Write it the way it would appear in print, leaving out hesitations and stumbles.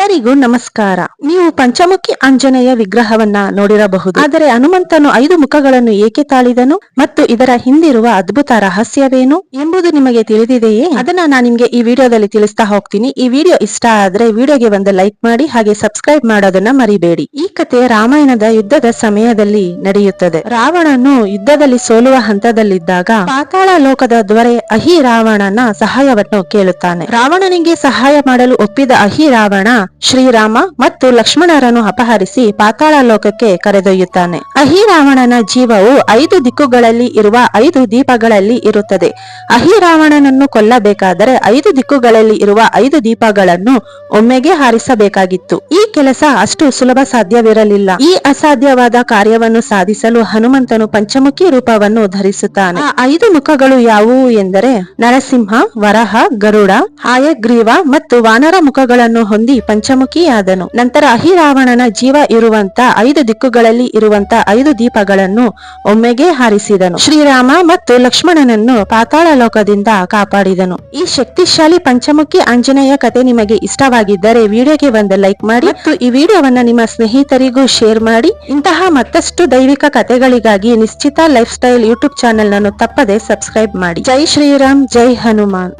ಎಲ್ಲರಿಗೂ ನಮಸ್ಕಾರ. ನೀವು ಪಂಚಮುಖಿ ಆಂಜನೇಯ ವಿಗ್ರಹವನ್ನ ನೋಡಿರಬಹುದು. ಆದರೆ ಹನುಮಂತನು 5 ಮುಖಗಳನ್ನು ಏಕೆ ತಾಳಿದನು ಮತ್ತು ಇದರ ಹಿಂದಿರುವ ಅದ್ಭುತ ರಹಸ್ಯವೇನು ಎಂಬುದು ನಿಮಗೆ ತಿಳಿದಿದೆಯೇ? ಅದನ್ನ ನಾನು ನಿಮ್ಗೆ ಈ ವಿಡಿಯೋದಲ್ಲಿ ತಿಳಿಸ್ತಾ ಹೋಗ್ತೀನಿ. ಈ ವಿಡಿಯೋ ಇಷ್ಟ ಆದ್ರೆ ವಿಡಿಯೋಗೆ ಒಂದು ಲೈಕ್ ಮಾಡಿ, ಹಾಗೆ ಸಬ್ಸ್ಕ್ರೈಬ್ ಮಾಡೋದನ್ನ ಮರಿಬೇಡಿ. ಈ ಕಥೆ ರಾಮಾಯಣದ ಯುದ್ಧದ ಸಮಯದಲ್ಲಿ ನಡೆಯುತ್ತದೆ. ರಾವಣನು ಯುದ್ಧದಲ್ಲಿ ಸೋಲುವ ಹಂತದಲ್ಲಿದ್ದಾಗ ಪಾತಾಳ ಲೋಕದ ದೊರೆ ಅಹಿರಾವಣನ ಸಹಾಯವನ್ನು ಕೇಳುತ್ತಾನೆ. ರಾವಣನಿಗೆ ಸಹಾಯ ಮಾಡಲು ಒಪ್ಪಿದ ಅಹಿರಾವಣ ಶ್ರೀರಾಮ ಮತ್ತು ಲಕ್ಷ್ಮಣರನ್ನು ಅಪಹರಿಸಿ ಪಾತಾಳ ಲೋಕಕ್ಕೆ ಕರೆದೊಯ್ಯುತ್ತಾನೆ. ಅಹಿರಾವಣನ ಜೀವವು 5 ದಿಕ್ಕುಗಳಲ್ಲಿ ಇರುವ 5 ದೀಪಗಳಲ್ಲಿ ಇರುತ್ತದೆ. ಅಹಿರಾವಣನನ್ನು ಕೊಲ್ಲಬೇಕಾದರೆ 5 ದಿಕ್ಕುಗಳಲ್ಲಿ ಇರುವ 5 ದೀಪಗಳನ್ನು ಒಮ್ಮೆಗೆ ಹಾರಿಸಬೇಕಾಗಿತ್ತು. ಈ ಕೆಲಸ ಅಷ್ಟು ಸುಲಭ ಸಾಧ್ಯವಿರಲಿಲ್ಲ. ಈ ಅಸಾಧ್ಯವಾದ ಕಾರ್ಯವನ್ನು ಸಾಧಿಸಲು ಹನುಮಂತನು ಪಂಚಮುಖಿ ರೂಪವನ್ನು ಧರಿಸುತ್ತಾನೆ. ಆ 5 ಮುಖಗಳು ಯಾವುವು ಎಂದರೆ ನರಸಿಂಹ, ವರಹ, ಗರುಡ, ಹಾಯಗ್ರೀವ ಮತ್ತು ವಾನರ ಮುಖಗಳನ್ನು ಹೊಂದಿ ಪಂಚಮುಖಿಯಾದನು. ನಂತರ ಅಹಿರಾವಣನ ಜೀವ ಇರುವಂತ 5 ದಿಕ್ಕುಗಳಲ್ಲಿ ಇರುವಂತ 5 ದೀಪಗಳನ್ನು ಒಮ್ಮೆಗೆ ಹಾರಿಸಿದನು. ಶ್ರೀರಾಮ ಮತ್ತು ಲಕ್ಷ್ಮಣನನ್ನು ಪಾತಾಳ ಲೋಕದಿಂದ ಕಾಪಾಡಿದನು. ಈ ಶಕ್ತಿಶಾಲಿ ಪಂಚಮುಖಿ ಆಂಜನೇಯ ಕಥೆ ನಿಮಗೆ ಇಷ್ಟವಾಗಿದ್ದರೆ ವಿಡಿಯೋಗೆ ಒಂದು ಲೈಕ್ ಮಾಡಿ ಮತ್ತು ಈ ವಿಡಿಯೋವನ್ನ ನಿಮ್ಮ ಸ್ನೇಹಿತರಿಗೂ ಶೇರ್ ಮಾಡಿ. ಇಂತಹ ಮತ್ತಷ್ಟು ದೈವಿಕ ಕಥೆಗಳಿಗಾಗಿ ನಿಶ್ಚಿತ ಲೈಫ್ ಸ್ಟೈಲ್ ಯೂಟ್ಯೂಬ್ ಚಾನೆಲ್ ಅನ್ನು ತಪ್ಪದೆ ಸಬ್ಸ್ಕ್ರೈಬ್ ಮಾಡಿ. ಜೈ ಶ್ರೀರಾಮ್, ಜೈ ಹನುಮಾನ್.